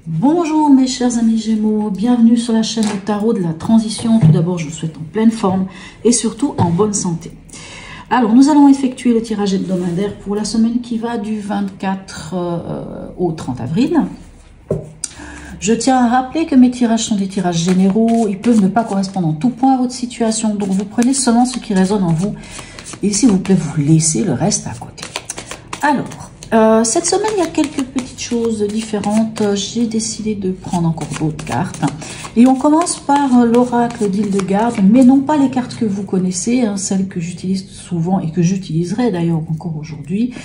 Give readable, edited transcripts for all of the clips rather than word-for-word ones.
Bonjour mes chers amis Gémeaux, bienvenue sur la chaîne de tarot de la transition. Tout d'abord, je vous souhaite en pleine forme et surtout en bonne santé. Alors, nous allons effectuer le tirage hebdomadaire pour la semaine qui va du 24 au 30 avril. Je tiens à rappeler que mes tirages sont des tirages généraux. Ils peuvent ne pas correspondre en tout point à votre situation. Donc, vous prenez seulement ce qui résonne en vous. Et s'il vous plaît, vous laissez le reste à côté. Alors, cette semaine, il y a quelques petites choses différentes. J'ai décidé de prendre encore d'autres cartes. Et on commence par l'oracle d'Hildegarde, mais non pas les cartes que vous connaissez, hein, celles que j'utilise souvent et que j'utiliserai d'ailleurs encore aujourd'hui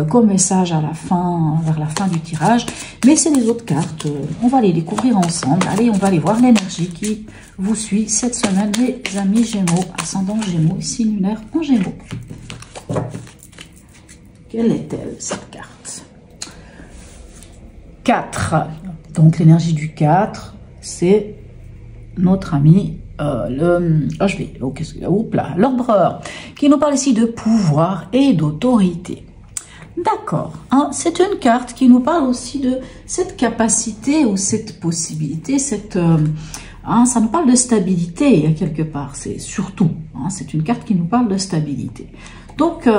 comme message à la fin, vers la fin du tirage. Mais c'est les autres cartes. On va les découvrir ensemble. Allez, on va aller voir l'énergie qui vous suit cette semaine, les amis Gémeaux, ascendant Gémeaux, signe lunaire en Gémeaux. Quelle est-elle, cette carte? 4. Donc, l'énergie du 4, c'est notre ami, l'Empereur, qui nous parle ici de pouvoir et d'autorité. D'accord. Hein, c'est une carte qui nous parle aussi de cette capacité ou cette possibilité, ça nous parle de stabilité, quelque part. C'est surtout, hein, c'est une carte qui nous parle de stabilité. Donc,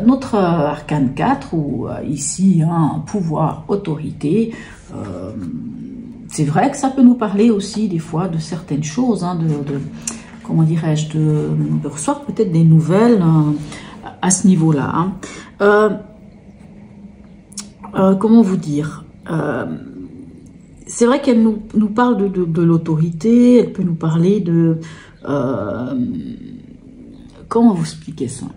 notre arcane 4, ou ici, hein, pouvoir, autorité, c'est vrai que ça peut nous parler aussi des fois de certaines choses, hein, comment dirais-je, de recevoir peut-être des nouvelles à ce niveau-là. Hein. Comment vous dire, c'est vrai qu'elle nous parle de l'autorité, elle peut nous parler de... comment vous expliquer ça?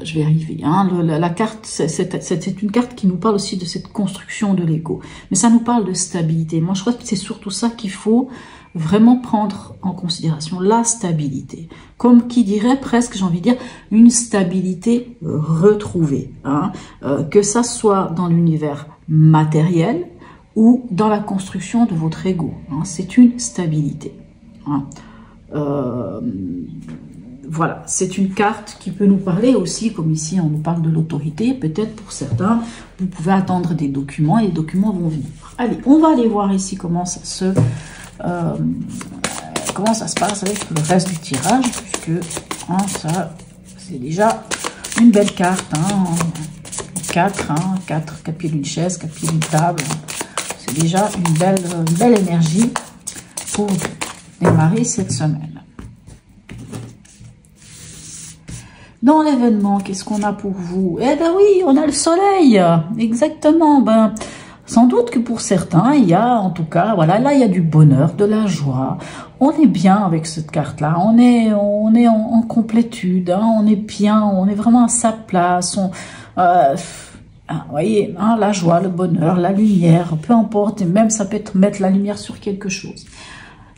Je vais arriver. Hein. La carte, c'est une carte qui nous parle aussi de cette construction de l'ego. Mais ça nous parle de stabilité. Moi, je crois que c'est surtout ça qu'il faut vraiment prendre en considération. La stabilité. Comme qui dirait presque, j'ai envie de dire, une stabilité retrouvée. Hein. Que ça soit dans l'univers matériel ou dans la construction de votre ego. Hein. C'est une stabilité. Hein. Voilà, c'est une carte qui peut nous parler aussi, comme ici on nous parle de l'autorité, peut-être pour certains, vous pouvez attendre des documents et les documents vont venir. Allez, on va aller voir ici comment ça se passe avec le reste du tirage, puisque hein, ça c'est déjà une belle carte, hein, 4, hein, 4 pieds d'une chaise, 4 pieds d'une table, c'est déjà une belle énergie pour démarrer cette semaine. Dans l'événement, qu'est-ce qu'on a pour vous? Eh ben oui, on a le soleil, exactement. Ben, sans doute que pour certains, il y a, en tout cas, voilà, là, il y a du bonheur, de la joie. On est bien avec cette carte-là. On est en complétude, hein, on est bien, on est vraiment à sa place. Vous voyez, hein, la joie, le bonheur, la lumière, peu importe, et même ça peut être mettre la lumière sur quelque chose.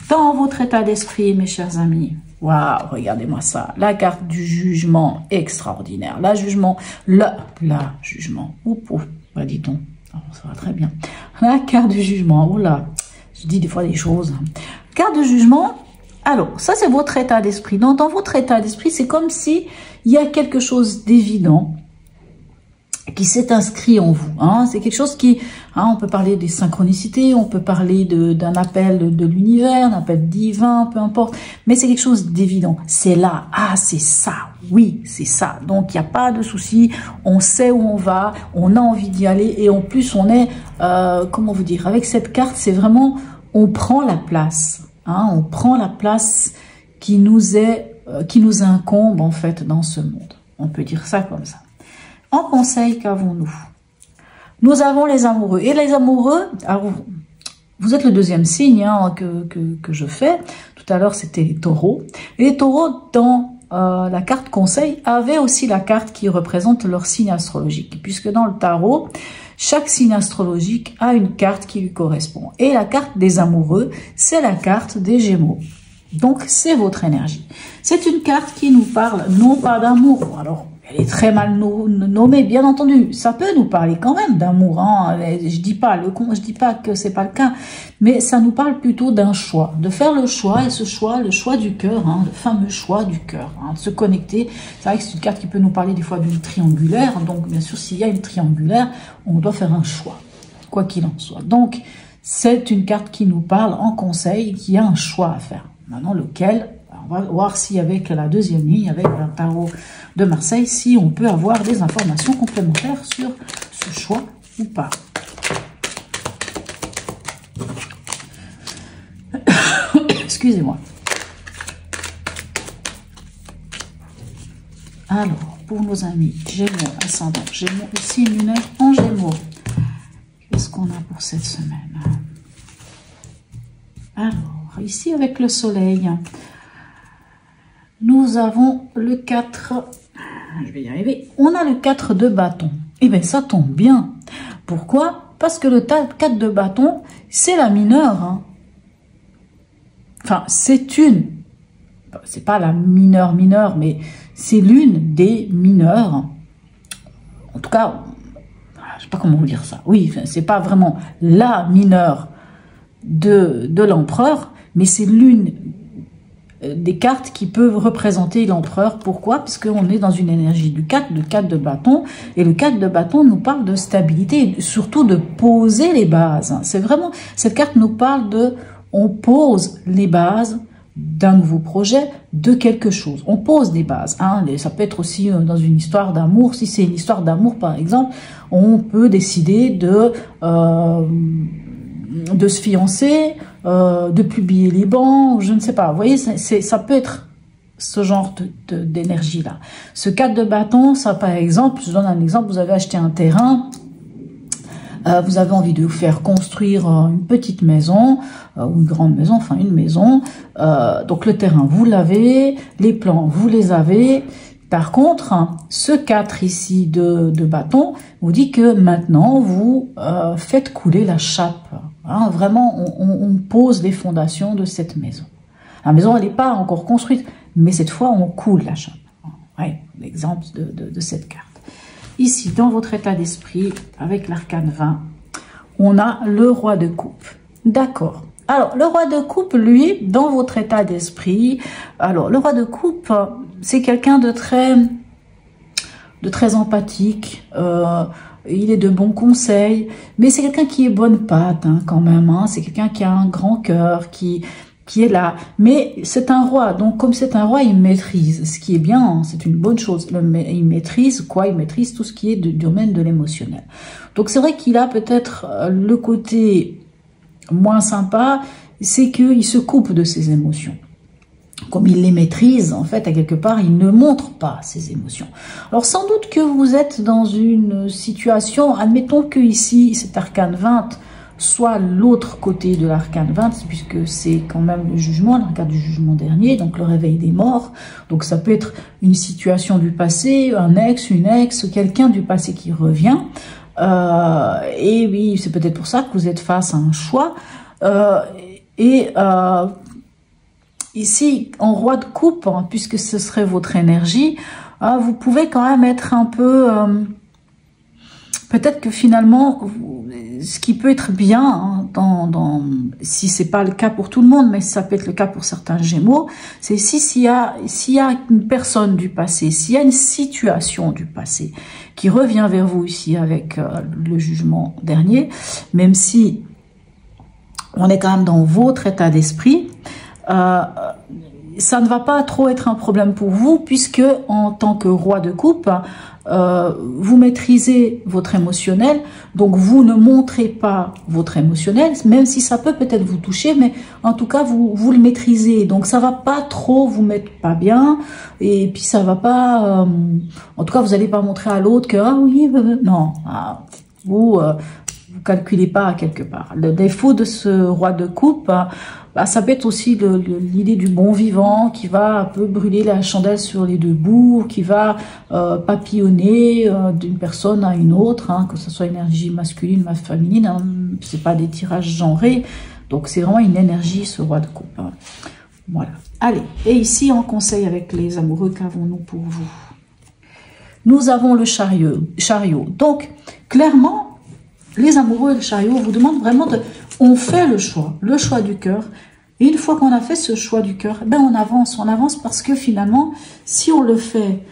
Dans votre état d'esprit, mes chers amis, waouh, regardez-moi ça, la carte du jugement extraordinaire, la jugement, jugement, bah dit-on, ça va très bien, la carte du jugement, oh là, je dis des fois des choses, carte de jugement, alors, ça c'est votre état d'esprit, dans votre état d'esprit, c'est comme si il y a quelque chose d'évident, qui s'est inscrit en vous. Hein. C'est quelque chose qui, hein, on peut parler des synchronicités, on peut parler d'un appel de l'univers, d'un appel divin, peu importe, mais c'est quelque chose d'évident. C'est là, ah c'est ça, oui c'est ça. Donc il n'y a pas de souci, on sait où on va, on a envie d'y aller et en plus on est, comment vous dire, avec cette carte c'est vraiment, on prend la place, hein, on prend la place qui nous incombe en fait dans ce monde. On peut dire ça comme ça. En conseil, qu'avons-nous? Nous avons les amoureux. Et les amoureux, alors, vous êtes le deuxième signe hein, que je fais. Tout à l'heure, c'était les taureaux. Et les taureaux, dans la carte conseil, avaient aussi la carte qui représente leur signe astrologique. Puisque dans le tarot, chaque signe astrologique a une carte qui lui correspond. Et la carte des amoureux, c'est la carte des Gémeaux. Donc, c'est votre énergie. C'est une carte qui nous parle non pas d'amour. Alors, elle est très mal nommée, bien entendu. Ça peut nous parler quand même d'amour. Hein. Je dis pas que c'est pas le cas, mais ça nous parle plutôt d'un choix, de faire le choix et ce choix, le choix du cœur, hein, le fameux choix du cœur, hein, de se connecter. C'est vrai que c'est une carte qui peut nous parler des fois d'une triangulaire. Donc bien sûr, s'il y a une triangulaire, on doit faire un choix. quoi qu'il en soit. Donc, c'est une carte qui nous parle en conseil, qui a un choix à faire. Maintenant, lequel, on va voir si avec la deuxième ligne, avec le tarot de Marseille, si on peut avoir des informations complémentaires sur ce choix ou pas. Excusez-moi. Alors, pour nos amis Gémeaux, ascendant Gémeaux, aussi lunaire en Gémeaux. Qu'est-ce qu'on a pour cette semaine? Alors, ici avec le soleil, nous avons le 4, je vais y arriver, on a le 4 de bâton. Eh bien, ça tombe bien. Pourquoi? Parce que le 4 de bâton, c'est la mineure. Hein. Enfin, c'est pas la mineure, mais c'est l'une des mineures. En tout cas, je sais pas comment vous dire ça. Oui, c'est pas vraiment la mineure de l'empereur, mais c'est l'une des cartes qui peuvent représenter l'empereur. Pourquoi? Parce qu'on est dans une énergie du 4 de bâton, et le 4 de bâton nous parle de stabilité, et surtout de poser les bases. C'est vraiment, cette carte nous parle de, on pose les bases d'un nouveau projet, de quelque chose. On pose des bases. Hein. Ça peut être aussi dans une histoire d'amour. Si c'est une histoire d'amour, par exemple, on peut décider de se fiancer, de publier les bancs, je ne sais pas. Vous voyez, ça peut être ce genre d'énergie-là. Ce 4 de bâton, ça par exemple, je donne un exemple, vous avez acheté un terrain, vous avez envie de vous faire construire une petite maison, ou une grande maison, enfin une maison, donc le terrain vous l'avez, les plans vous les avez. Par contre, ce 4 ici de bâton vous dit que maintenant vous faites couler la chape. Hein, vraiment, on pose les fondations de cette maison. La maison, elle n'est pas encore construite, mais cette fois, on coule la chape. Ouais, l'exemple de cette carte. Ici, dans votre état d'esprit, avec l'arcane 20, on a le roi de coupe. D'accord. Alors, le roi de coupe, lui, dans votre état d'esprit, alors, le roi de coupe, c'est quelqu'un de très empathique, il est de bons conseils, mais c'est quelqu'un qui est bonne patte, hein, quand même, hein. C'est quelqu'un qui a un grand cœur, qui est là. Mais c'est un roi, donc comme c'est un roi, il maîtrise, ce qui est bien, hein, c'est une bonne chose. Il maîtrise quoi? Il maîtrise tout ce qui est du domaine de l'émotionnel. Donc c'est vrai qu'il a peut-être le côté moins sympa, c'est qu'il se coupe de ses émotions. Comme il les maîtrise, en fait, à quelque part, il ne montre pas ses émotions. Alors, sans doute que vous êtes dans une situation, admettons que ici, cet arcane 20 soit l'autre côté de l'arcane 20, puisque c'est quand même le jugement, le regard du jugement dernier, donc le réveil des morts. Donc, ça peut être une situation du passé, un ex, une ex, quelqu'un du passé qui revient. Et oui, c'est peut-être pour ça que vous êtes face à un choix. Ici, en roi de coupe, hein, puisque ce serait votre énergie, vous pouvez quand même être un peu... peut-être que finalement, ce qui peut être bien, hein, si c'est pas le cas pour tout le monde, mais ça peut être le cas pour certains Gémeaux, c'est s'il y a une personne du passé, s'il y a une situation du passé qui revient vers vous ici avec le jugement dernier, même si on est quand même dans votre état d'esprit, ça ne va pas trop être un problème pour vous, puisque en tant que roi de coupe, vous maîtrisez votre émotionnel, donc vous ne montrez pas votre émotionnel, même si ça peut peut-être vous toucher, mais en tout cas vous le maîtrisez, donc ça va pas trop vous mettre pas bien, et puis ça va pas, en tout cas vous n'allez pas montrer à l'autre que ah oui, non, vous calculez pas quelque part. Le défaut de ce roi de coupe, ça peut être aussi l'idée du bon vivant qui va un peu brûler la chandelle sur les deux bouts, qui va papillonner d'une personne à une autre, hein, que ce soit énergie masculine ou féminine, hein, c'est pas des tirages genrés, donc c'est vraiment une énergie ce roi de coupe. Hein. Voilà. Allez, et ici en conseil avec les amoureux, qu'avons-nous pour vous? Nous avons le chariot. Donc clairement, les amoureux et le chariot vous demandent vraiment de... On fait le choix du cœur. Et une fois qu'on a fait ce choix du cœur, ben on avance parce que finalement, si on le fait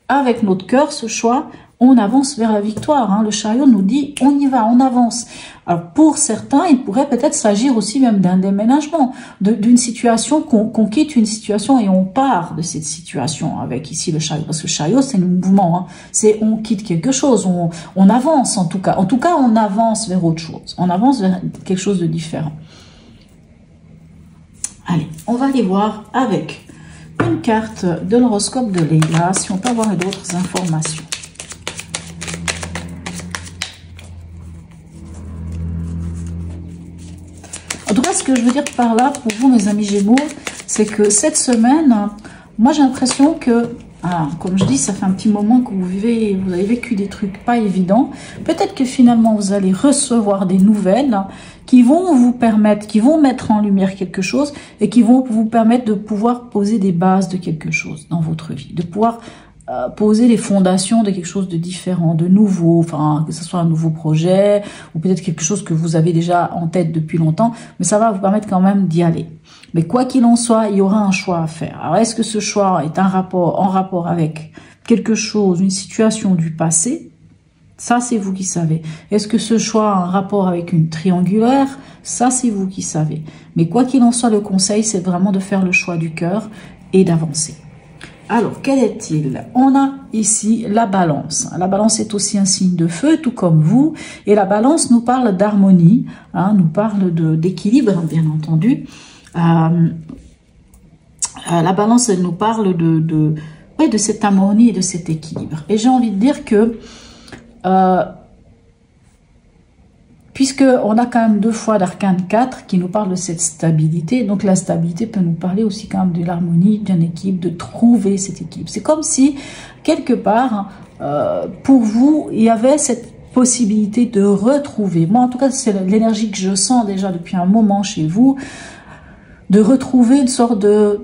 avec notre cœur, ce choix, on avance vers la victoire. Hein. Le chariot nous dit, on y va, on avance. Alors, pour certains, il pourrait peut-être s'agir aussi même d'un déménagement, d'une situation qu'on quitte une situation et on part de cette situation avec ici le chariot. Parce que le chariot, c'est le mouvement. Hein. C'est on quitte quelque chose, on avance en tout cas. En tout cas, on avance vers autre chose. On avance vers quelque chose de différent. Allez, on va aller voir avec une carte de l'horoscope de Leila, si on peut avoir d'autres informations. En tout cas, ce que je veux dire par là, pour vous, mes amis Gémeaux, c'est que cette semaine, moi, j'ai l'impression que, comme je dis, ça fait un petit moment que vous avez vécu des trucs pas évidents. Peut-être que finalement, vous allez recevoir des nouvelles qui vont vous permettre, qui vont mettre en lumière quelque chose et qui vont vous permettre de pouvoir poser des bases de quelque chose dans votre vie, de pouvoir poser les fondations de quelque chose de différent, de nouveau, enfin que ce soit un nouveau projet ou peut-être quelque chose que vous avez déjà en tête depuis longtemps, mais ça va vous permettre quand même d'y aller. Mais quoi qu'il en soit, il y aura un choix à faire. Alors est-ce que ce choix est en rapport avec quelque chose, une situation du passé? Ça, c'est vous qui savez. Est-ce que ce choix a un rapport avec une triangulaire? Ça, c'est vous qui savez. Mais quoi qu'il en soit, le conseil, c'est vraiment de faire le choix du cœur et d'avancer. Alors, quel est-il? On a ici la balance. La balance est aussi un signe de feu, tout comme vous. Et la balance nous parle d'harmonie, nous parle d'équilibre, bien entendu. La balance, elle nous parle de cette harmonie et de cet équilibre. Et j'ai envie de dire que, puisqu'on a quand même 2 fois d'arcane 4 qui nous parle de cette stabilité, donc la stabilité peut nous parler aussi quand même de l'harmonie, d'un équilibre, de trouver cet équilibre. C'est comme si, quelque part, pour vous, il y avait cette possibilité de retrouver, moi en tout cas c'est l'énergie que je sens déjà depuis un moment chez vous, de retrouver une sorte de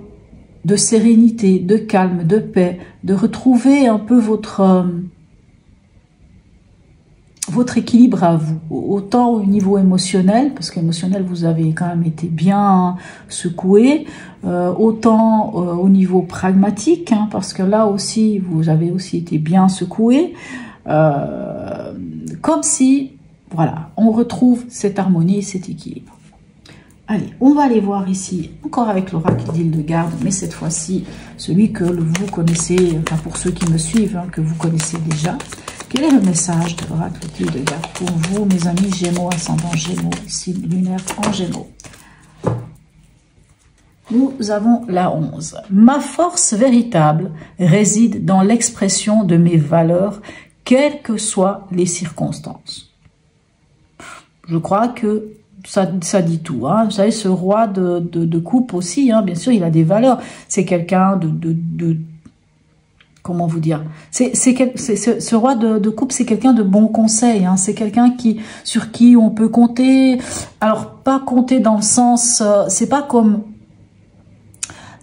sérénité, de calme, de paix, de retrouver un peu votre équilibre à vous, autant au niveau émotionnel, parce qu'émotionnel vous avez quand même été bien secoué, autant au niveau pragmatique, hein, parce que là aussi vous avez aussi été bien secoué, comme si, voilà, on retrouve cette harmonie et cet équilibre. Allez, on va aller voir ici, encore avec l'oracle d'Hildegarde, mais cette fois-ci, celui que vous connaissez, enfin pour ceux qui me suivent, hein, que vous connaissez déjà. Quel est le message de l'oracle d'Hildegarde pour vous, mes amis Gémeaux, ascendant Gémeaux, signe lunaire en Gémeaux? Nous avons la 11. Ma force véritable réside dans l'expression de mes valeurs, quelles que soient les circonstances. Je crois que ça dit tout. Hein. Vous savez, ce roi de coupe aussi, hein, bien sûr, il a des valeurs. C'est quelqu'un comment vous dire, ce roi de coupe, c'est quelqu'un de bon conseil, hein, c'est quelqu'un sur qui on peut compter. Alors pas compter dans le sens, c'est pas comme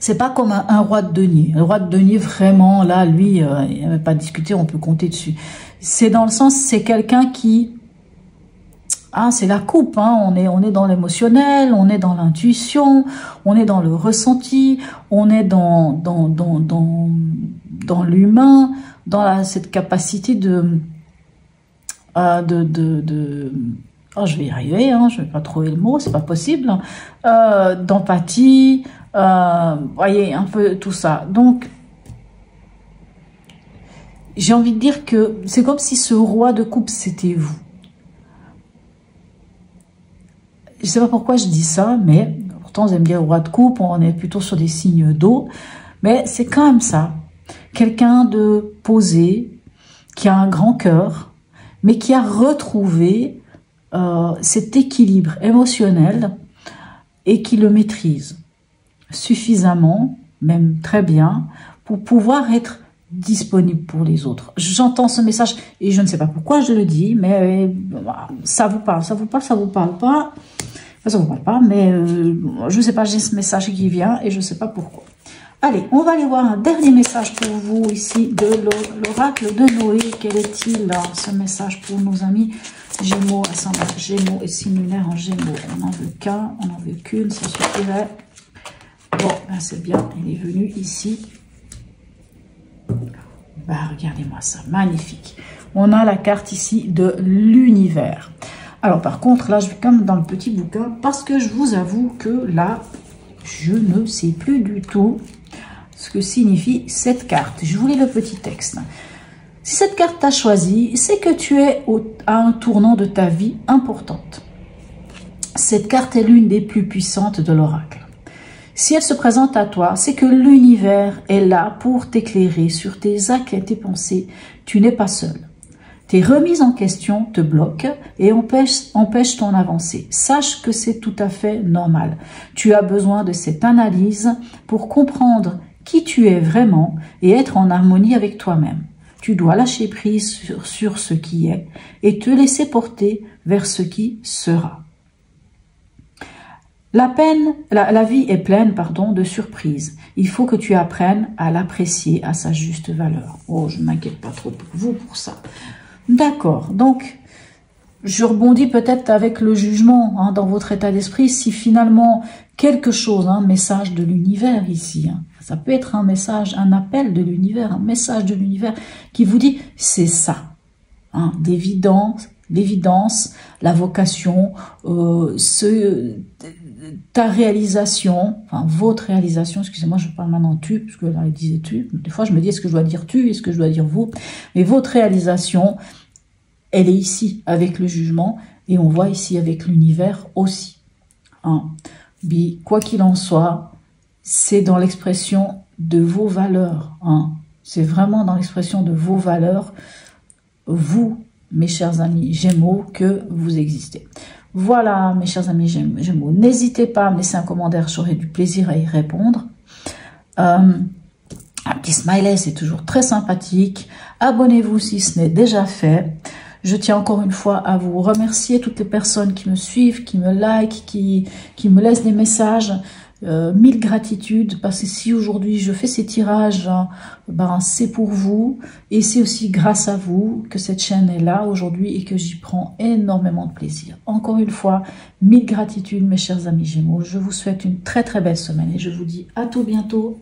un roi de denier. Le roi de denier, vraiment, là, lui, il n'y avait pas à discuter, on peut compter dessus. C'est dans le sens, c'est quelqu'un qui, c'est la coupe, hein. On est dans l'émotionnel, on est dans l'intuition, on est dans le ressenti, on est dans l'humain, dans cette capacité je vais y arriver, hein, je vais pas trouver le mot, c'est pas possible, d'empathie, voyez, un peu tout ça. Donc, j'ai envie de dire que c'est comme si ce roi de coupe, c'était vous. Je sais pas pourquoi je dis ça, mais pourtant vous allez me dire roi de coupe, on est plutôt sur des signes d'eau, mais c'est quand même ça. Quelqu'un de posé, qui a un grand cœur, mais qui a retrouvé cet équilibre émotionnel et qui le maîtrise suffisamment, même très bien, pour pouvoir être disponible pour les autres. J'entends ce message et je ne sais pas pourquoi je le dis, mais ça vous parle, ça vous parle, ça vous parle pas, ça vous parle pas, mais je ne sais pas, j'ai ce message qui vient et je ne sais pas pourquoi. Allez, on va aller voir un dernier message pour vous ici de l'oracle de Noé. Quel est-il, ce message pour nos amis Gémeaux, ascendant Gémeaux et signe lunaire en Gémeaux? On n'en veut qu'un, on n'en veut qu'une, ça suffirait. Bon, ben c'est bien, il est venu ici. Bah, regardez-moi ça, magnifique. On a la carte ici de l'univers. Alors par contre, là, je vais quand même dans le petit bouquin parce que je vous avoue que là, je ne sais plus du tout ce que signifie cette carte. Je vous lis le petit texte. Si cette carte t'a choisi, c'est que tu es à un tournant de ta vie importante. Cette carte est l'une des plus puissantes de l'oracle. Si elle se présente à toi, c'est que l'univers est là pour t'éclairer sur tes actes et tes pensées. Tu n'es pas seul. Tes remises en question te bloquent et empêchent ton avancée. Sache que c'est tout à fait normal. Tu as besoin de cette analyse pour comprendre qui tu es vraiment et être en harmonie avec toi-même. Tu dois lâcher prise sur ce qui est et te laisser porter vers ce qui sera. La vie est pleine, de surprises. Il faut que tu apprennes à l'apprécier à sa juste valeur. Oh, je ne m'inquiète pas trop pour vous pour ça. D'accord, donc je rebondis peut-être avec le jugement dans votre état d'esprit. Si finalement quelque chose, un message de l'univers ici, ça peut être un message, un appel de l'univers, un message de l'univers qui vous dit c'est ça, l'évidence, la vocation, ta réalisation, votre réalisation, excusez-moi, je parle maintenant tu, parce que là il disait tu, des fois je me dis est-ce que je dois dire tu, est-ce que je dois dire vous, mais votre réalisation, elle est ici avec le jugement, et on voit ici avec l'univers aussi. Quoi qu'il en soit, c'est dans l'expression de vos valeurs, c'est vraiment dans l'expression de vos valeurs, vous, mes chers amis Gémeaux, que vous existez. Voilà, mes chers amis Gémeaux, n'hésitez pas à me laisser un commentaire, j'aurai du plaisir à y répondre. Un petit smiley, c'est toujours très sympathique. Abonnez-vous si ce n'est déjà fait. Je tiens encore une fois à vous remercier, toutes les personnes qui me suivent, qui me like, qui me laissent des messages. Mille gratitudes, parce que si aujourd'hui je fais ces tirages, c'est pour vous, et c'est aussi grâce à vous que cette chaîne est là aujourd'hui et que j'y prends énormément de plaisir. Encore une fois, mille gratitudes mes chers amis Gémeaux, je vous souhaite une très très belle semaine et je vous dis à tout bientôt.